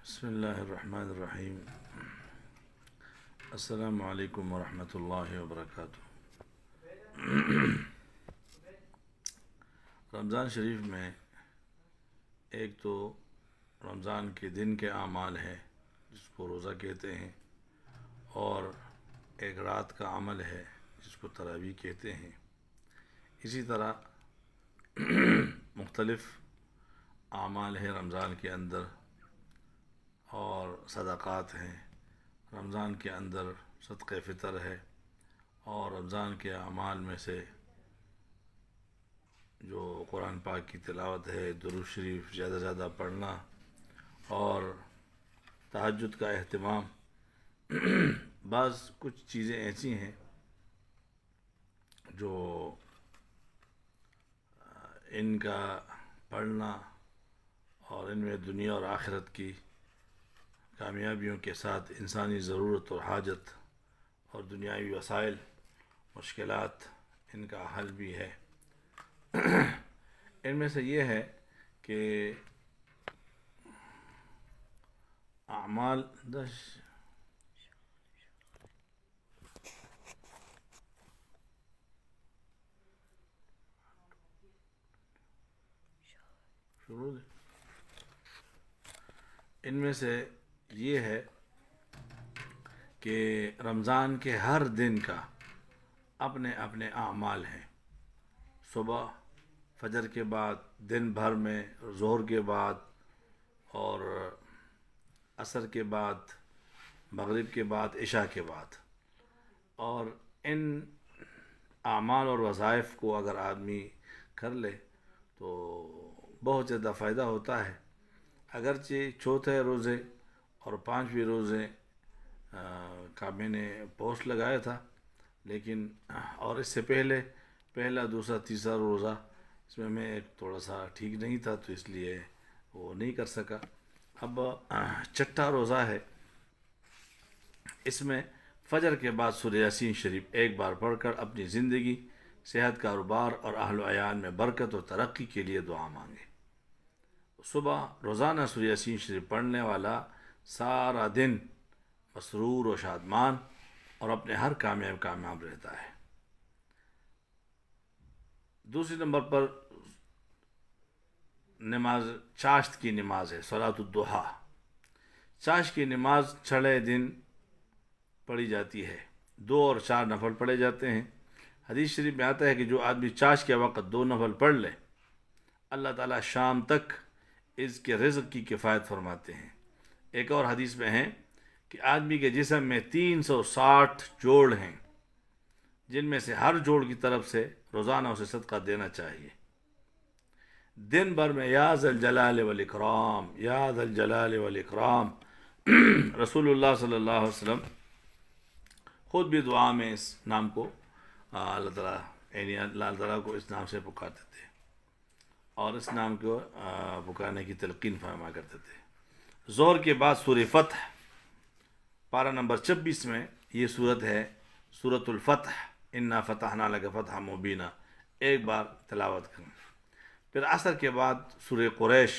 بسم اللہ الرحمن الرحیم۔ السلام علیکم ورحمۃ اللہ وبرکاتہ۔ رمضان شریف میں ایک تو رمضان کے دن کے اعمال ہے جس کو روزہ کہتے ہیں، اور ایک رات کا عمل ہے جس کو تراویح کہتے ہیں۔ اسی طرح مختلف اعمال ہیں رمضان کے اندر، اور صدقات ہیں رمضان کے اندر، صدقہ فطر ہے، اور رمضان کے اعمال میں سے جو قرآن پاک کی تلاوت ہے، درود شریف زیادہ زیادہ پڑھنا، اور تہجد کا اہتمام۔ بعض کچھ چیزیں ایسی ہیں جو ان کا پڑھنا اور ان میں دنیا اور آخرت کی کامیابیوں کے ساتھ انسانی ضرورت اور حاجت اور دنیاوی وسائل، مشکلات، ان کا حل بھی ہے۔ ان میں سے یہ ہے کہ اعمال ان میں سے یہ ہے کہ رمضان کے ہر دن کا اپنے اپنے اعمال ہیں۔ صبح فجر کے بعد، دن بھر میں، ظہر کے بعد، اور عصر کے بعد، مغرب کے بعد، عشاء کے بعد، اور ان اعمال اور وظائف کو اگر آدمی کر لے تو بہت زیادہ فائدہ ہوتا ہے۔ اگرچہ چوتھے روزے اور پانچویں روزے کا میں نے پوسٹ لگایا تھا، لیکن اور اس سے پہلے پہلا، دوسرا، تیسرا روزہ اس میں تھوڑا سا ٹھیک نہیں تھا، تو اس لیے وہ نہیں کر سکا۔ اب چھٹا روزہ ہے، اس میں فجر کے بعد سورہ یاسین شریف ایک بار پڑھ کر اپنی زندگی، صحت، کاروبار اور اہل و عیال میں برکت اور ترقی کے لیے دعا مانگے۔ صبح روزانہ سورہ یاسین شریف پڑھنے والا سارا دن مسرور و شادمان اور اپنے ہر کام میں کامیاب رہتا ہے۔ دوسری نمبر پر نماز چاشت کی نماز ہے، صلاۃ الضحیٰ۔ چاشت کی نماز چھٹے دن پڑھی جاتی ہے، 2 اور 4 نفل پڑھے جاتے ہیں۔ حدیث شریف میں آتا ہے کہ جو آدمی چاشت کے وقت 2 نفل پڑھ لے، اللہ تعالیٰ شام تک اس کے رزق کی کفایت فرماتے ہیں۔ ایک اور حدیث میں ہے کہ آدمی کے جسم میں 360 جوڑ ہیں، جن میں سے ہر جوڑ کی طرف سے روزانہ اسے صدقہ دینا چاہیے۔ دن بھر میں یا ذا الجلال والاکرام، یا ذا الجلال والاکرام۔ رسول اللہ صلی اللہ علیہ وسلم خود بھی دعا میں اس نام کو اللہ تعالیٰ، یعنی اللہ تعالیٰ کو اس نام سے پکارتے تھے، اور اس نام کو پکارنے کی تلقین فرما کرتے تھے۔ ظہر کے بعد سورہ فتح، پارہ نمبر 26 میں یہ صورت ہے، سورۃ الفتح، انا فتحنا لک فتحا مبینا، ایک بار تلاوت کریں۔ پھر عصر کے بعد سورہ قریش،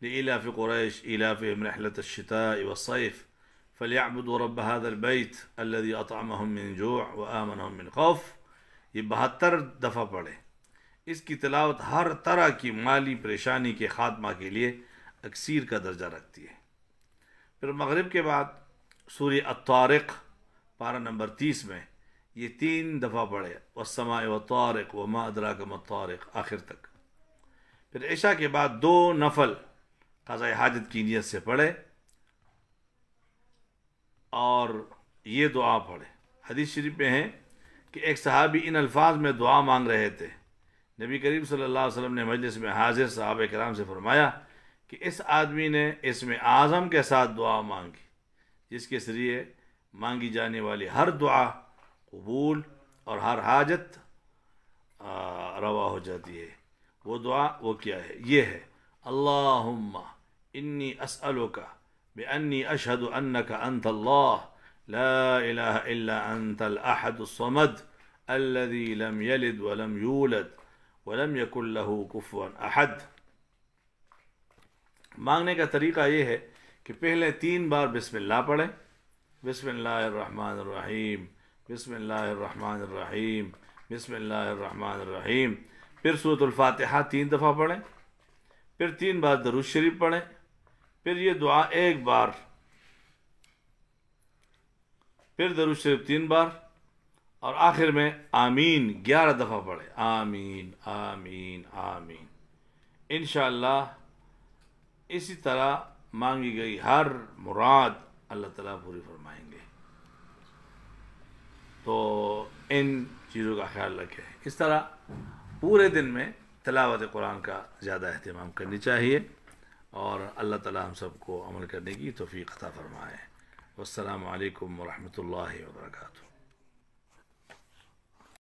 لإلاف قریش إلافهم رحلة الشتاء والصيف فليعبدوا رب هذا البيت الذي أطعمهم من جوع وآمنهم من خوف، یہ 72 دفعہ پڑھے۔ اس کی تلاوت ہر طرح کی مالی پریشانی کے خاتمہ کے لیے اکسیر کا درجہ رکھتی ہے۔ پھر مغرب کے بعد سورہ الطارق، پارہ نمبر 30 میں یہ 3 دفعہ پڑھے، والسماء والطارق وما ادراک ما الطارق، آخر تک۔ پھر عشاء کے بعد 2 نفل قضاء حاجت کی نیت سے پڑھے اور یہ دعا پڑھے۔ حدیث شریف میں ہے کہ ایک صحابی ان الفاظ میں دعا مانگ رہے تھے، نبی کریم صلی اللہ علیہ وسلم نے مجلس میں حاضر صحابہ کرام سے فرمایا کہ اس آدمی نے اسم اعظم کے ساتھ دعا مانگی، جس کے ذریعے مانگی جانے والی ہر دعا قبول اور ہر حاجت روا ہو جاتی ہے۔ وہ دعا وہ کیا ہے؟ یہ ہے، اللہم انی اسألک بأنی اشہد انک انت اللہ لا الہ الا انت الاحد الصمد الذی لم یلد ولم یولد ولم یکن لہ کفوا احد۔ مانگنے کا طریقہ یہ ہے کہ پہلے 3 بار بسم اللہ پڑھیں، بسم اللہ الرحمن الرحیم، بسم اللہ الرحمن الرحیم، بسم اللہ الرحمن الرحیم، پھر سورۃ الفاتحہ 3 دفعہ پڑھیں، پھر 3 بار درود شریف پڑھیں، پھر یہ دعا 1 بار، پھر درود شریف 3 بار، اور آخر میں آمین 11 دفعہ پڑھیں، آمین آمین آمین۔ انشاءاللہ اسی طرح مانگی گئی ہر مراد اللہ تعالیٰ پوری فرمائیں گے۔ تو ان چیزوں کا خیال رکھیں۔ اس طرح پورے دن میں تلاوت قرآن کا زیادہ اہتمام کرنی چاہیے، اور اللہ تعالیٰ ہم سب کو عمل کرنے کی توفیق عطا فرمائے۔ والسلام علیکم ورحمۃ اللہ وبرکاتہ۔